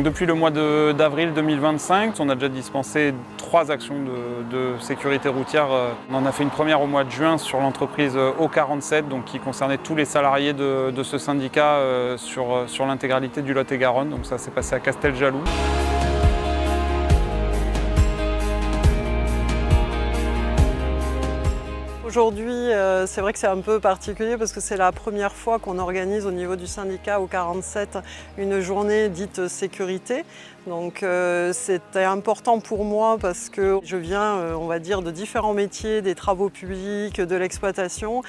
depuis le mois d'avril 2025, on a déjà dispensé 3 actions de sécurité routière. On en a fait une première au mois de juin sur l'entreprise O47, donc qui concernait tous les salariés de ce syndicat sur l'intégralité du Lot-et-Garonne. Donc ça s'est passé à Casteljaloux. Aujourd'hui, c'est vrai que c'est un peu particulier parce que c'est la première fois qu'on organise au niveau du syndicat O47 une journée dite sécurité. Donc c'était important pour moi parce que je viens, on va dire, de différents métiers, des travaux publics, de l'exploitation.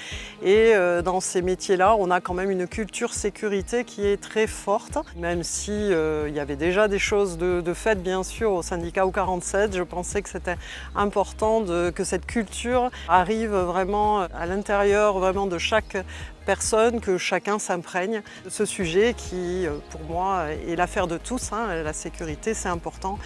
Et dans ces métiers-là, on a quand même une culture sécurité qui est très forte. Même si il y avait déjà des choses de faites, bien sûr, au syndicat O47, je pensais que c'était important que cette culture arrive vraiment à l'intérieur vraiment de chaque personne, que chacun s'imprègne de ce sujet qui, pour moi, est l'affaire de tous. La sécurité, c'est important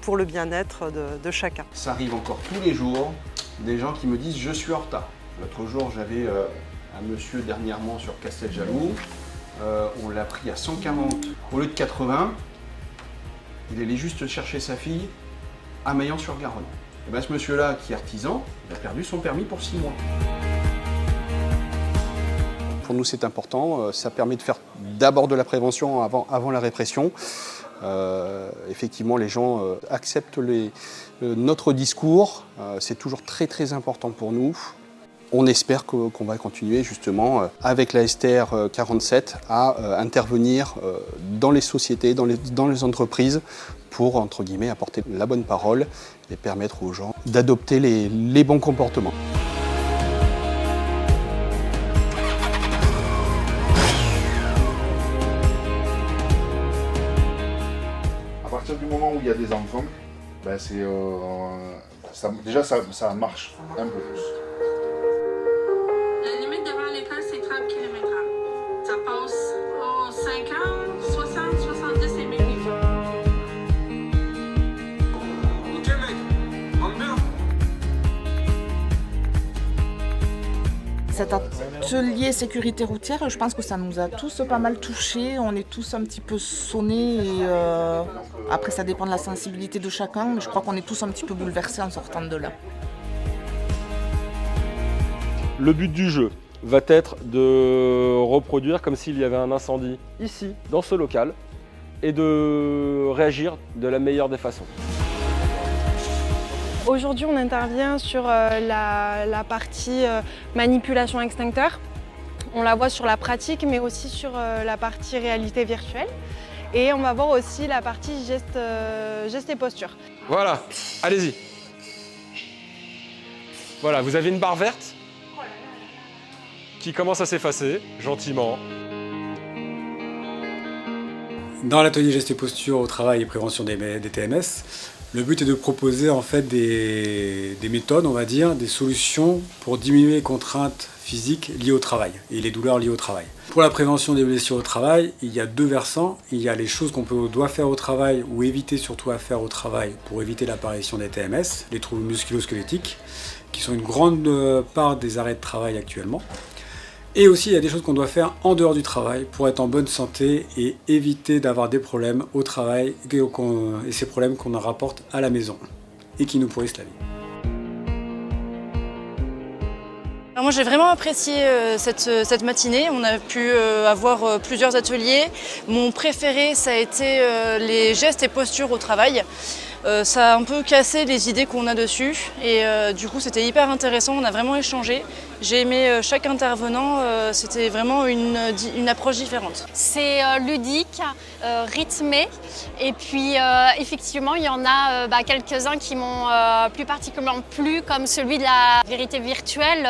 pour le bien-être de chacun. Ça arrive encore tous les jours, des gens qui me disent « je suis en retard ». L'autre jour, j'avais un monsieur dernièrement sur Casteljaloux, on l'a pris à 140 au lieu de 80. Il allait juste chercher sa fille à Maillan-sur-Garonne. Et bien ce monsieur-là, qui est artisan, il a perdu son permis pour 6 mois. Pour nous, c'est important. Ça permet de faire d'abord de la prévention avant la répression. Effectivement, les gens acceptent notre discours. C'est toujours très très important pour nous. On espère qu'on va continuer justement avec la STR 47 à intervenir dans les sociétés, dans les entreprises pour, entre guillemets, apporter la bonne parole et permettre aux gens d'adopter les bons comportements. À partir du moment où il y a des enfants, ben déjà ça marche un peu plus. La limite devant l'école, c'est 30 km/h. Ça passe en 5 ans, 60, 70 et 1000 livres. Ok mec, rentre bien. Cet atelier sécurité routière, je pense que ça nous a tous pas mal touchés. On est tous un petit peu sonnés et après ça dépend de la sensibilité de chacun, mais je crois qu'on est tous un petit peu bouleversés en sortant de là. Le but du jeu va être de reproduire comme s'il y avait un incendie ici, dans ce local, et de réagir de la meilleure des façons. Aujourd'hui, on intervient sur la partie manipulation extincteur. On la voit sur la pratique, mais aussi sur la partie réalité virtuelle. Et on va voir aussi la partie geste et posture. Voilà, allez-y. Voilà, vous avez une barre verte qui commence à s'effacer, gentiment. Dans l'atelier gestes et postures au travail et prévention des TMS, le but est de proposer en fait des méthodes, on va dire, des solutions pour diminuer les contraintes physiques liées au travail et les douleurs liées au travail. Pour la prévention des blessures au travail, il y a 2 versants. Il y a les choses qu'on doit faire au travail ou éviter surtout à faire au travail pour éviter l'apparition des TMS, les troubles musculo-squelettiques, qui sont une grande part des arrêts de travail actuellement. Et aussi, il y a des choses qu'on doit faire en dehors du travail pour être en bonne santé et éviter d'avoir des problèmes au travail et ces problèmes qu'on en rapporte à la maison et qui nous pourrissent la vie. Alors moi j'ai vraiment apprécié cette matinée, on a pu avoir plusieurs ateliers. Mon préféré ça a été les gestes et postures au travail. Ça a un peu cassé les idées qu'on a dessus et du coup c'était hyper intéressant, on a vraiment échangé. J'ai aimé chaque intervenant, c'était vraiment une approche différente. C'est ludique, rythmé et puis effectivement il y en a quelques-uns qui m'ont plus particulièrement plu, comme celui de la vérité virtuelle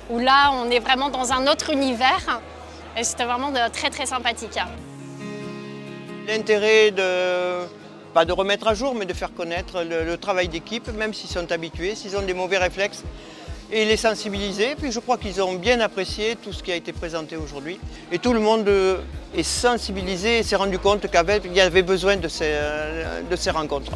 où là on est vraiment dans un autre univers et c'était vraiment très très sympathique. L'intérêt pas de remettre à jour, mais de faire connaître le travail d'équipe, même s'ils sont habitués, s'ils ont des mauvais réflexes, et les sensibiliser. Puis je crois qu'ils ont bien apprécié tout ce qui a été présenté aujourd'hui. Et tout le monde est sensibilisé et s'est rendu compte qu'il y avait besoin de ces rencontres.